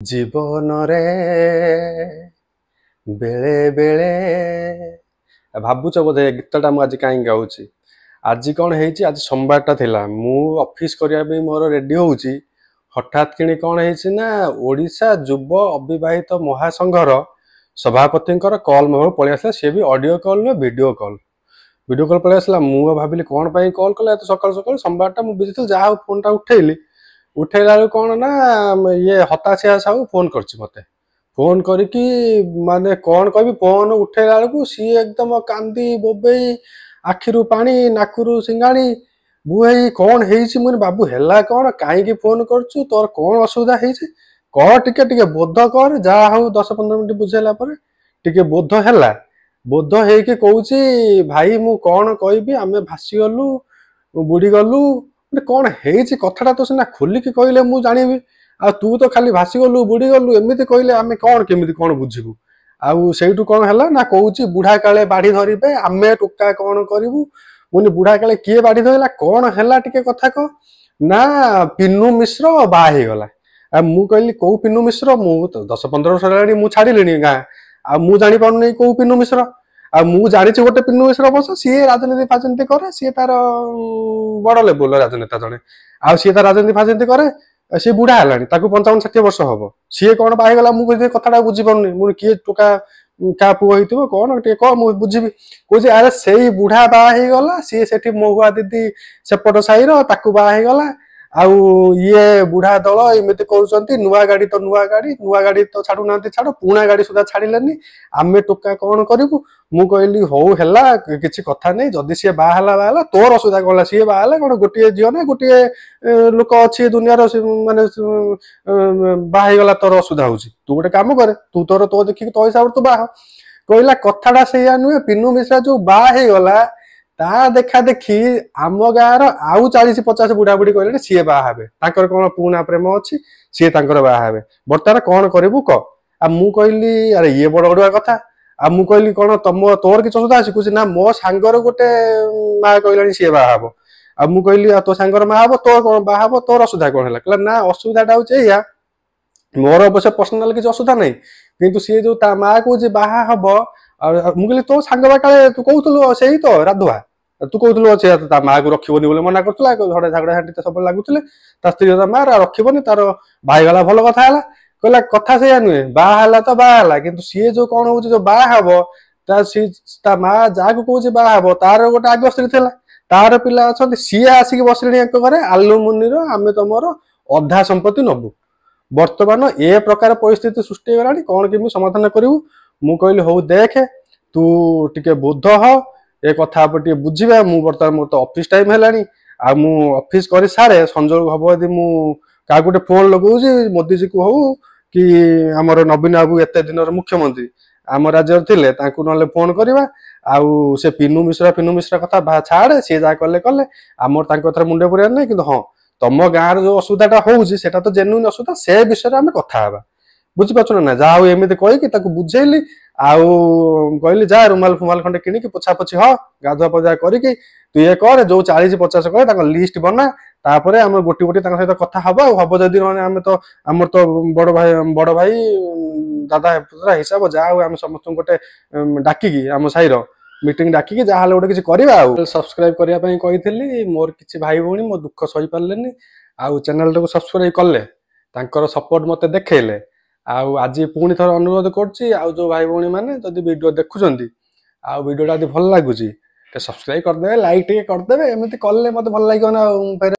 ଜୀବନରେ ବେଳେ ବେଳେ ଭାବୁଛ ବୋଧେ ଏ ଗୀତଟା ମୁଁ ଆଜି କାହିଁକି ଗାଉଛି। ଆଜି କ'ଣ ହେଇଛି, ଆଜି ସୋମବାରଟା ଥିଲା, ମୁଁ ଅଫିସ କରିବା ପାଇଁ ମୋର ରେଡି ହଉଛି। ହଠାତ୍ କିଣି କ'ଣ ହେଇଛି ନା ଓଡ଼ିଶା ଯୁବ ଅବିବାହିତ ମହାସଂଘର ସଭାପତିଙ୍କର କଲ୍ ମୋ ପଳେଇ ଆସିଲା। ସିଏ ବି ଅଡିଓ କଲ୍ ନୁହେଁ, ଭିଡ଼ିଓ କଲ୍ ପଳେଇ ଆସିଲା। ମୁଁ ଭାବିଲି କ'ଣ ପାଇଁ କଲ୍ କଲେ, ଏତ ସକାଳୁ ସକାଳୁ ସୋମବାରଟା ମୁଁ ବିଜି ଥିଲି। ଯାହା ହଉ ଫୋନ୍ଟା ଉଠେଇଲା ବେଳକୁ କ'ଣ ନା ଇଏ ହତାଶିଆ ସାହୁ ଫୋନ୍ କରିଛି ମୋତେ। ଫୋନ୍ କରିକି ମାନେ କ'ଣ କହିବି, ଫୋନ୍ ଉଠେଇଲା ବେଳକୁ ସିଏ ଏକଦମ କାନ୍ଦି ବୋବେଇ, ଆଖିରୁ ପାଣି, ନାକରୁ ସିଙ୍ଗାଣି, ବୁହେଇ କ'ଣ ହେଇଛି। ମୁଁ ବାବୁ ହେଲା କ'ଣ, କାହିଁକି ଫୋନ୍ କରୁଛୁ, ତୋର କ'ଣ ଅସୁବିଧା ହେଇଛି କହ, ଟିକେ ବୋଧ କର। ଯାହା ହଉ 10-15 ମିନିଟ୍ ବୁଝେଇଲା ପରେ ଟିକେ ବୋଧ ହେଲା। ବୋଧ ହେଇକି କହୁଛି, ଭାଇ ମୁଁ କ'ଣ କହିବି, ଆମେ ଭାସିଗଲୁ, ବୁଡ଼ିଗଲୁ। କ'ଣ ହେଇଛି କଥାଟା ତ ସିନା ଖୋଲିକି କହିଲେ ମୁଁ ଜାଣିବି, ଆଉ ତୁ ତ ଖାଲି ଭାସିଗଲୁ, ବୁଡ଼ିଗଲୁ ଏମିତି କହିଲେ ଆମେ କ'ଣ କେମିତି କ'ଣ ବୁଝିବୁ। ଆଉ ସେଇଠୁ କ'ଣ ହେଲା ନା କହୁଛି, ବୁଢ଼ା କାଳେ ବାଡ଼ି ଧରିବେ, ଆମେ ଟୋକା କ'ଣ କରିବୁ। ମୁଁ ବୁଢ଼ା କାଳେ କିଏ ବାଡ଼ି ଧରିଲା, କ'ଣ ହେଲା ଟିକେ କଥା କହ। ନା ପିନୁ ମିଶ୍ର ବାହା ହେଇଗଲା। ଆଉ ମୁଁ କହିଲି କୋଉ ପିନୁ ମିଶ୍ର, ମୁଁ ତ 10-15 ବର୍ଷ ହେଲାଣି ମୁଁ ଛାଡ଼ିଲିଣି ଗାଁ, ଆଉ ମୁଁ ଜାଣିପାରୁନି କୋଉ ପିନୁ ମିଶ୍ର। ଆଉ ମୁଁ ଜାଣିଛି ଗୋଟେ ପିନୁ ମିଶ୍ର ବସ, ସିଏ ରାଜନୀତି ଫାଜନୀତି କରେ, ସିଏ ତାର ବଡ଼ ଲେବୁଲର ରାଜନେତା ଜଣେ। ଆଉ ସିଏ ତାର ରାଜନୀତି ଫାଜନୀତି କରେ, ସିଏ ବୁଢ଼ା ହେଲାଣି, ତାକୁ 55-60 ବର୍ଷ ହବ। ସିଏ କ'ଣ ବାହା ହେଇଗଲା, ମୁଁ କହିଲି କଥାଟା ବୁଝିପାରୁନି। ମୁଁ କିଏ ଟୋକା କାହା ପୁଅ ହେଇଥିବ କ'ଣ ଟିକେ କହ, ମୁଁ ବୁଝିବି। କହୁଛି ଆରେ ସେଇ ବୁଢ଼ା ବାହା ହେଇଗଲା, ସିଏ ସେଠି ମହୁଆ ଦିଦି ସେପଟ ସାହିର, ତାକୁ ବାହା ହେଇଗଲା। ଆଉ ଇଏ ବୁଢ଼ା ଦଳ ଏମିତି କରୁଛନ୍ତି, ନୂଆ ଗାଡ଼ି ତ ଛାଡୁନାହାନ୍ତି, ଛାଡ଼, ପୁରୁଣା ଗାଡ଼ି ସୁଦ୍ଧା ଛାଡ଼ିଲେନି, ଆମେ ଟୋକା କ'ଣ କରିବୁ। ମୁଁ କହିଲି ହଉ ହେଲା, କିଛି କଥା ନାହିଁ, ଯଦି ସିଏ ବାହା ହେଲା, ତୋର ଅସୁବିଧା କ'ଣ ହେଲା। ସିଏ ବାହା ହେଲା କ'ଣ, ଗୋଟିଏ ଝିଅ ନା ଗୋଟିଏ ଲୋକ ଅଛି ଦୁନିଆର, ମାନେ ବାହା ହେଇଗଲା, ତୋର ଅସୁବିଧା ହଉଛି। ତୁ ଗୋଟେ କାମ କରେ, ତୁ ତୋ ଦେଖିକି ତୋ ହିସାବରେ ତୁ ବାହା। କହିଲା କଥାଟା ସେଇଆ ନୁହେଁ, ପିନୁ ମିଶ୍ରା ଯୋଉ ବାହା ହେଇଗଲା ତା ଦେଖା ଦେଖି ଆମ ଗାଁର ଆଉ 40-50 ବୁଢ଼ାବୁଢ଼ୀ କହିଲେଣି ସିଏ ବାହା ହେବେ, ତାଙ୍କର କ'ଣ ପୁରୁଣା ପ୍ରେମ ଅଛି, ସିଏ ତାଙ୍କର ବାହା ହେବେ। ବର୍ତ୍ତମାନ କ'ଣ କରିବୁ କହ। ଆଉ ମୁଁ କହିଲି ଆରେ ଇଏ ବଡ଼ ବଡ଼ୁଆ କଥା। ଆଉ ମୁଁ କହିଲି କ'ଣ ତୋର କିଛି ଅସୁବିଧା ଅଛି। କହୁଛି ନା ମୋ ସାଙ୍ଗର ଗୋଟେ ମା କହିଲାଣି ସିଏ ବାହା ହବ। ଆଉ ମୁଁ କହିଲି ଆଉ ତୋ ସାଙ୍ଗର ମା ହବ, ତୋର କ'ଣ ବାହା ହବ, ତୋର ଅସୁବିଧା କ'ଣ ହେଲା। କହିଲା ନା ଅସୁବିଧାଟା ହଉଛି ଏଇଆ, ମୋର ଅବଶ୍ୟ ପର୍ସନାଲ କିଛି ଅସୁବିଧା ନାହିଁ, କିନ୍ତୁ ସିଏ ଯୋଉ ତା ମା କହୁଛି ବାହା ହବ। ଆଉ ମୁଁ କହିଲି ତୋ ସାଙ୍ଗ ବା କାଳେ ତୁ କହୁଥିଲୁ ସେଇ ତ ରାଧୁଆ, ତୁ କହୁଥିଲୁ ସେ ତା ମାକୁ ରଖିବନି ବୋଲି ମନା କରୁଥିଲା, ଝଗଡ଼ା ଝାଣ୍ଟି ସବୁବେଳେ ଲାଗୁଥିଲେ, ତା ସ୍ତ୍ରୀ ତା ମା ରଖିବନି, ତାର ଭାଇଗଲା ଭଲ କଥା ହେଲା। କହିଲା କଥା ସେଇଆ ନୁହେଁ, ବାହା ହେଲା ତ ବାହା ହେଲା, କିନ୍ତୁ ସିଏ ଯୋଉ କ'ଣ ହଉଛି, ଯୋଉ ବାହା ହବ ତା ମା ଯାହାକୁ କହୁଛି ବାହା ହବ, ତାର ଗୋଟେ ଆଗ ସ୍ତ୍ରୀ ଥିଲା, ତାର ପିଲା ଅଛନ୍ତି, ସିଏ ଆସିକି ବସିଲେଣି ଏକ ଘରେ, ଆଲୁମିନିର ଆମେ ତମର ଅଧା ସମ୍ପତ୍ତି ନବୁ। ବର୍ତ୍ତମାନ ଏ ପ୍ରକାର ପରିସ୍ଥିତି ସୃଷ୍ଟି ହେଇଗଲାଣି, କ'ଣ କେମିତି ସମାଧାନ କରିବୁ। ମୁଁ କହିଲି ହଉ ଦେଖେ, ତୁ ଟିକେ ବୋଧ ହ, ଏ କଥା ଉପରେ ଟିକେ ବୁଝିବା। ମୁଁ ବର୍ତ୍ତମାନ ମୋର ତ ଅଫିସ ଟାଇମ ହେଲାଣି, ଆଉ ମୁଁ ଅଫିସ କରି ସାରେ ସଞ୍ଜକୁ ହବ ଯଦି ମୁଁ କାହାକୁ ଗୋଟେ ଫୋନ ଲଗାଉଛି, ମୋଦିଜୀକୁ ହଉ କି ଆମର ନବୀନ ବାବୁ ଏତେ ଦିନର ମୁଖ୍ୟମନ୍ତ୍ରୀ ଆମ ରାଜ୍ୟରେ ଥିଲେ, ତାଙ୍କୁ ନହେଲେ ଫୋନ କରିବା। ଆଉ ସେ ପିନୁ ମିଶ୍ରା କଥା ଛାଡେ, ସିଏ ଯାହା କଲେ, ଆମର ତାଙ୍କ କଥାରେ ମୁଣ୍ଡ ପୁରେଇବାର ନାହିଁ। କିନ୍ତୁ ହଁ, ତମ ଗାଁରେ ଯୋଉ ଅସୁବିଧାଟା ହଉଛି ସେଟା ତ ଜେନ୍ୟୁଇନ୍ ଅସୁବିଧା, ସେ ବିଷୟରେ ଆମେ କଥା ହେବା। ବୁଝିପାରୁଛୁ ନା। ଯାହା ହଉ ଏମିତି କହିକି ତାକୁ ବୁଝେଇଲି, ଆଉ କହିଲି ଯା ରୁମାଲ ଫୁମାଲ ଖଣ୍ଡେ କିଣିକି ପୋଛାପୋଛି ହ, ଗାଧୁଆ ପାଧୁଆ କରିକି ତୁ ଇଏ କରେ, ଯୋଉ 40-50 କରେ ତାଙ୍କ ଲିଷ୍ଟ ବନା, ତାପରେ ଆମେ ଗୋଟି ତାଙ୍କ ସହିତ କଥା ହବା। ଆଉ ହବ ଯଦି ନହେଲେ ଆମର ତ ବଡ ଭାଇ ଦାଦା ହିସାବ, ଯାହା ହଉ ଆମେ ସମସ୍ତଙ୍କୁ ଗୋଟେ ଡାକିକି ଆମ ସାହିର ମିଟିଂ ଡାକିକି ଯାହାହେଲେ ଗୋଟେ କିଛି କରିବା। ଆଉ ସବସ୍କ୍ରାଇବ କରିବା ପାଇଁ କହିଥିଲି, ମୋର କିଛି ଭାଇ ଭଉଣୀ ମୋ ଦୁଃଖ ସହିପାରିଲେନି, ଆଉ ଚ୍ୟାନେଲଟାକୁ ସବସ୍କ୍ରାଇବ କଲେ, ତାଙ୍କର ସପୋର୍ଟ ମତେ ଦେଖେଇଲେ। ଆଉ ଆଜି ପୁଣି ଥରେ ଅନୁରୋଧ କରୁଛି, ଆଉ ଯୋଉ ଭାଇ ଭଉଣୀ ମାନେ ଯଦି ଭିଡିଓ ଦେଖୁଛନ୍ତି, ଆଉ ଭିଡିଓଟା ଯଦି ଭଲ ଲାଗୁଛି ଟିକେ ସବସ୍କ୍ରାଇବ କରିଦେବେ, ଲାଇକ୍ ଟିକେ କରିଦେବେ। ଏମିତି କଲେ ମତେ ଭଲ ଲାଗିବ ନା। ଆଉ